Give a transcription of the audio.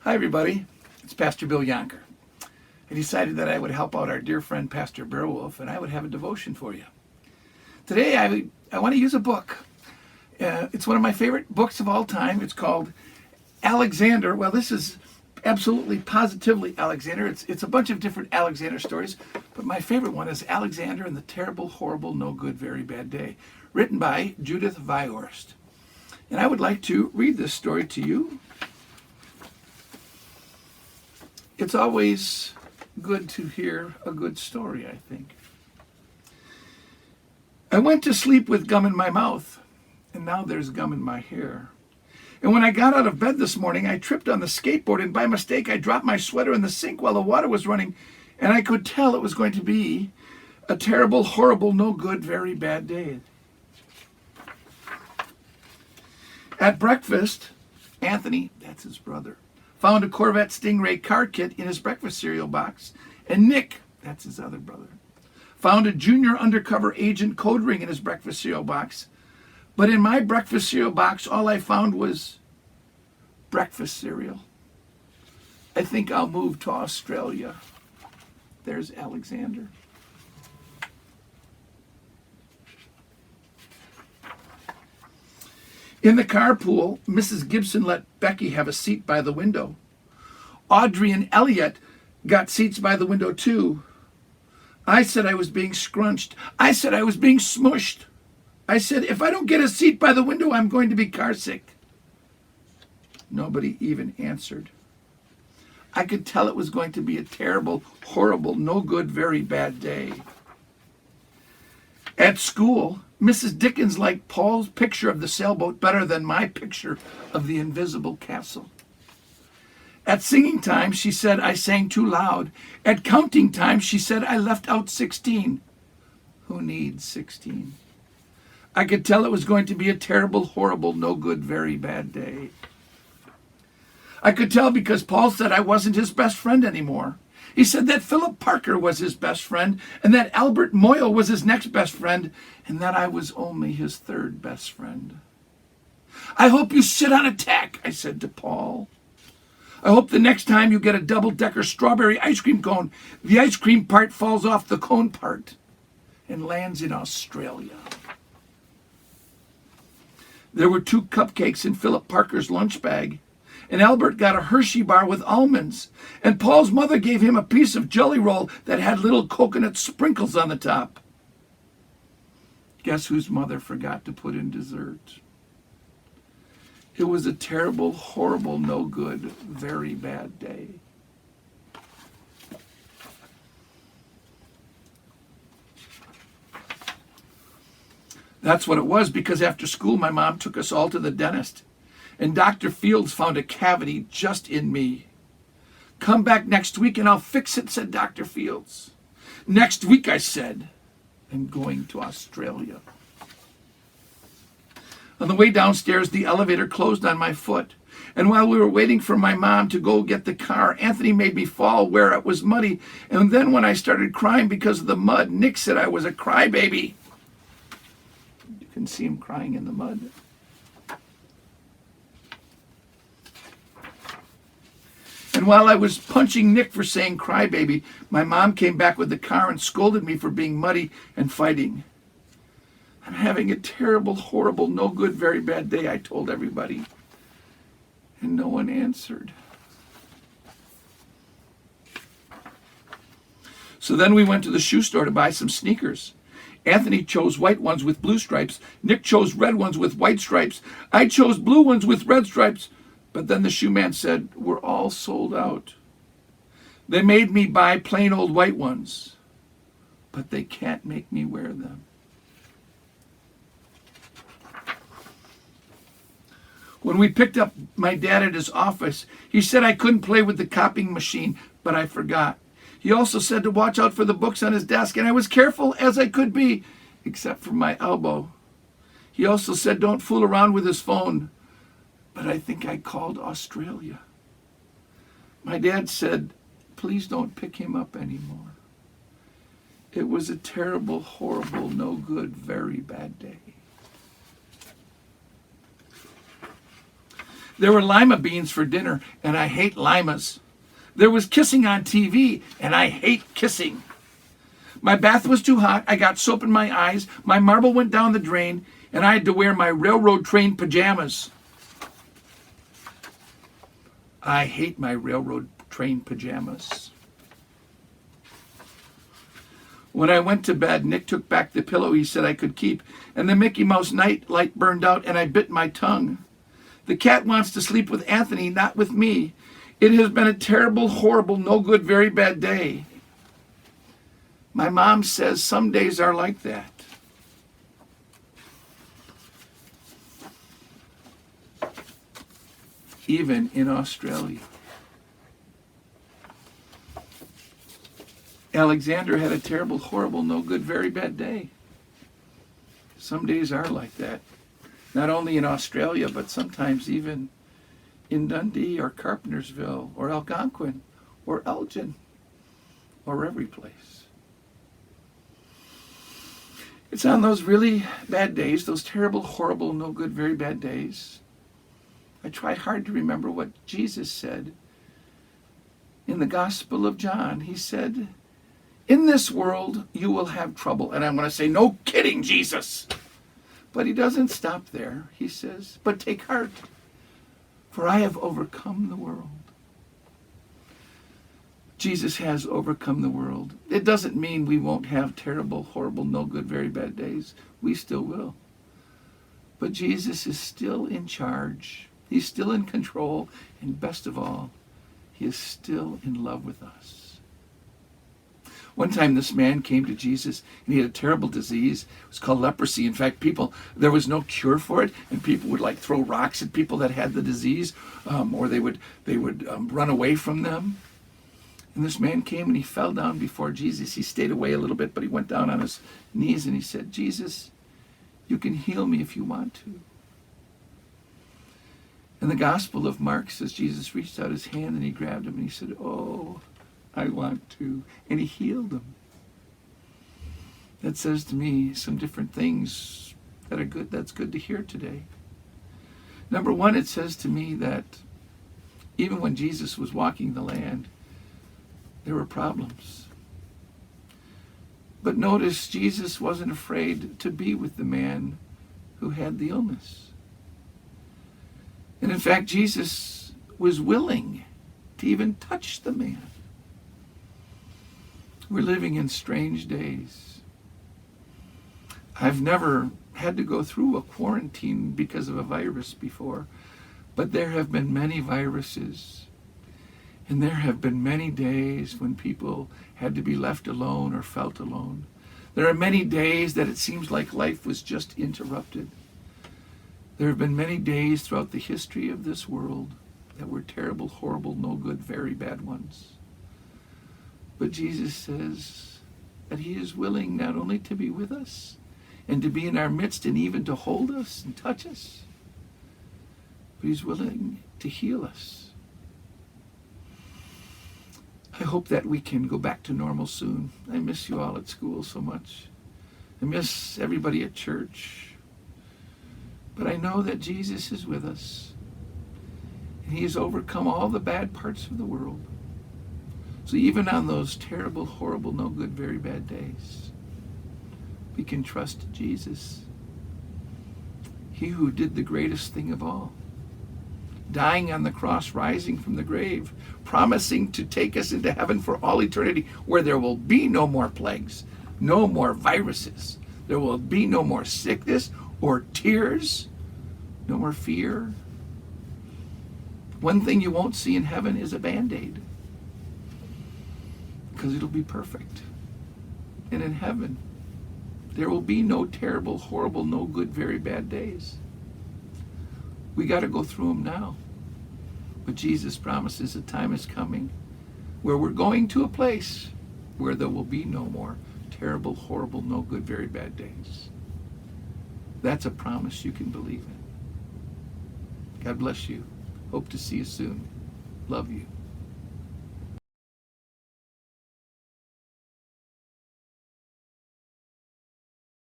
Hi everybody, it's Pastor Bill Yonker. I decided that I would help out our dear friend Pastor Beowulf and I would have a devotion for you. Today I want to use a book. It's one of my favorite books of all time. It's called Alexander. Well, this is absolutely positively Alexander. It's a bunch of different Alexander stories, but my favorite one is Alexander and the Terrible, Horrible, No Good, Very Bad Day, written by Judith Viehorst. And I would like to read this story to you. It's always good to hear a good story, I think. I went to sleep with gum in my mouth, and now there's gum in my hair. And when I got out of bed this morning, I tripped on the skateboard, and by mistake, I dropped my sweater in the sink while the water was running, and I could tell it was going to be a terrible, horrible, no good, very bad day. At breakfast, Anthony, that's his brother, found a Corvette Stingray car kit in his breakfast cereal box, and Nick, that's his other brother, found a junior undercover agent code ring in his breakfast cereal box. But in my breakfast cereal box, all I found was breakfast cereal. I think I'll move to Australia. There's Alexander. In the carpool, Mrs. Gibson let Becky have a seat by the window. Audrey and Elliot got seats by the window too. I said I was being scrunched. I said I was being smushed. I said, if I don't get a seat by the window, I'm going to be car sick. Nobody even answered. I could tell it was going to be a terrible, horrible, no good, very bad day. At school, Mrs. Dickens liked Paul's picture of the sailboat better than my picture of the invisible castle. At singing time, she said I sang too loud. At counting time, she said I left out 16. Who needs 16? I could tell it was going to be a terrible, horrible, no good, very bad day. I could tell because Paul said I wasn't his best friend anymore. He said that Philip Parker was his best friend, and that Albert Moyle was his next best friend, and that I was only his third best friend. I hope you sit on a tack, I said to Paul. I hope the next time you get a double-decker strawberry ice cream cone, the ice cream part falls off the cone part and lands in Australia. There were 2 cupcakes in Philip Parker's lunch bag, and Albert got a Hershey bar with almonds, and Paul's mother gave him a piece of Jelly Roll that had little coconut sprinkles on the top. Guess whose mother forgot to put in dessert? It was a terrible, horrible, no good, very bad day. That's what it was, because after school my mom took us all to the dentist. And Dr. Fields found a cavity just in me. Come back next week and I'll fix it, said Dr. Fields. Next week, I said, I'm going to Australia. On the way downstairs, the elevator closed on my foot. And while we were waiting for my mom to go get the car, Anthony made me fall where it was muddy. And then when I started crying because of the mud, Nick said I was a crybaby. You can see him crying in the mud. And while I was punching Nick for saying crybaby, my mom came back with the car and scolded me for being muddy and fighting. I'm having a terrible, horrible, no good, very bad day, I told everybody. And no one answered. So then we went to the shoe store to buy some sneakers. Anthony chose white ones with blue stripes. Nick chose red ones with white stripes. I chose blue ones with red stripes. But then the shoe man said, we're all sold out. They made me buy plain old white ones, but they can't make me wear them. When we picked up my dad at his office, he said I couldn't play with the copying machine, but I forgot. He also said to watch out for the books on his desk, and I was careful as I could be, except for my elbow. He also said don't fool around with his phone. But I think I called Australia. My dad said, please don't pick him up anymore. It was a terrible, horrible, no good, very bad day. There were lima beans for dinner, and I hate limas. There was kissing on TV, and I hate kissing. My bath was too hot. I got soap in my eyes. My marble went down the drain, and I had to wear my railroad train pajamas. I hate my railroad train pajamas. When I went to bed, Nick took back the pillow he said I could keep, and the Mickey Mouse night light burned out, and I bit my tongue. The cat wants to sleep with Anthony, not with me. It has been a terrible, horrible, no good, very bad day. My mom says some days are like that. Even in Australia. Alexander had a terrible, horrible, no good, very bad day. Some days are like that. Not only in Australia, but sometimes even in Dundee or Carpentersville or Algonquin or Elgin or every place. It's on those really bad days, those terrible, horrible, no good, very bad days, I try hard to remember what Jesus said in the Gospel of John. He said, in this world you will have trouble. And I'm going to say, no kidding, Jesus. But he doesn't stop there. He says, but take heart, for I have overcome the world. Jesus has overcome the world. It doesn't mean we won't have terrible, horrible, no good, very bad days. We still will. But Jesus is still in charge. He's still in control. And best of all, he is still in love with us. One time this man came to Jesus and he had a terrible disease. It was called leprosy. In fact, there was no cure for it, and people would like throw rocks at people that had the disease, or they would run away from them. And this man came and he fell down before Jesus. He stayed away a little bit, but he went down on his knees and he said, Jesus, you can heal me if you want to. And the Gospel of Mark says Jesus reached out his hand and he grabbed him and he said, oh, I want to. And he healed him. That says to me some different things that are good. That's good to hear today. Number one, it says to me that even when Jesus was walking the land, there were problems. But notice Jesus wasn't afraid to be with the man who had the illness. And in fact, Jesus was willing to even touch the man. We're living in strange days. I've never had to go through a quarantine because of a virus before, but there have been many viruses. And there have been many days when people had to be left alone or felt alone. There are many days that it seems like life was just interrupted. There have been many days throughout the history of this world that were terrible, horrible, no good, very bad ones. But Jesus says that he is willing not only to be with us and to be in our midst and even to hold us and touch us, but he's willing to heal us. I hope that we can go back to normal soon. I miss you all at school so much. I miss everybody at church. But I know that Jesus is with us. And he has overcome all the bad parts of the world. So even on those terrible, horrible, no good, very bad days, we can trust Jesus. He who did the greatest thing of all. Dying on the cross, rising from the grave, promising to take us into heaven for all eternity, where there will be no more plagues, no more viruses. There will be no more sickness or tears, no more fear. One thing you won't see in heaven is a Band-Aid, because it'll be perfect. And in heaven, there will be no terrible, horrible, no good, very bad days. We got to go through them now. But Jesus promises a time is coming where we're going to a place where there will be no more terrible, horrible, no good, very bad days. That's a promise you can believe in. God bless you. Hope to see you soon. Love you.